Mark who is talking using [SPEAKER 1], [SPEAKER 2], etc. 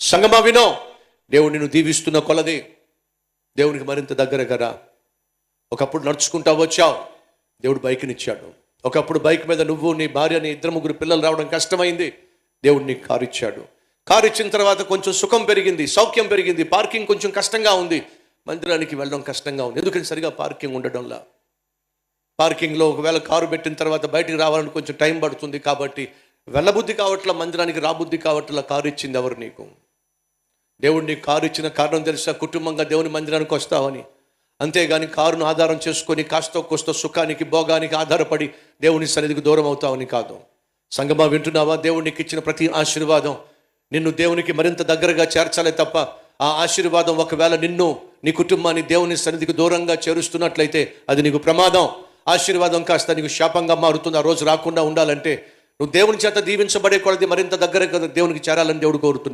[SPEAKER 1] సంగమా వినో, దేవుడు నిన్ను దీవిస్తున్న కొలది దేవునికి మరింత దగ్గరగా రా. ఒకప్పుడు నడుచుకుంటా వచ్చావు, దేవుడు బైక్నిచ్చాడు. ఒకప్పుడు బైక్ మీద నువ్వు, నీ భార్య, నీ 2-3 పిల్లలు రావడం కష్టమైంది, దేవుడు నీకు కారు ఇచ్చాడు. కారు ఇచ్చిన తర్వాత కొంచెం సుఖం పెరిగింది, సౌఖ్యం పెరిగింది. పార్కింగ్ కొంచెం కష్టంగా ఉంది, మందిరానికి వెళ్ళడం కష్టంగా ఉంది. ఎందుకంటే సరిగా పార్కింగ్ ఉండడంలా. పార్కింగ్లో ఒకవేళ కారు పెట్టిన తర్వాత బయటికి రావాలని కొంచెం టైం పడుతుంది. కాబట్టి వెళ్ళబుద్ధి కావట్లా, మందిరానికి రాబుద్ధి కావట్లా. కారు ఇచ్చింది ఎవరు నీకు? దేవుడు నీకు కారు ఇచ్చిన కారణం తెలుసా? కుటుంబంగా దేవుని మందిరానికి వస్తావని. అంతేగాని కారును ఆధారం చేసుకొని కాస్తో కోస్తో సుఖానికి, భోగానికి ఆధారపడి దేవుని సన్నిధికి దూరం అవుతావని కాదు. సంగమా వింటున్నావా? దేవుడు నీకు ఇచ్చిన ప్రతి ఆశీర్వాదం నిన్ను దేవునికి మరింత దగ్గరగా చేర్చాలే తప్ప, ఆ ఆశీర్వాదం ఒకవేళ నిన్ను, నీ కుటుంబాన్ని దేవుని సన్నిధికి దూరంగా చేరుస్తున్నట్లయితే అది నీకు ప్రమాదం. ఆశీర్వాదం కాస్త నీకు శాపంగా మారుతుంది. ఆ రోజు రాకుండా ఉండాలంటే నువ్వు దేవుని చేత దీవించబడే కొలది మరింత దగ్గరగా దేవునికి చేరాలని దేవుడు కోరుతున్నాడు.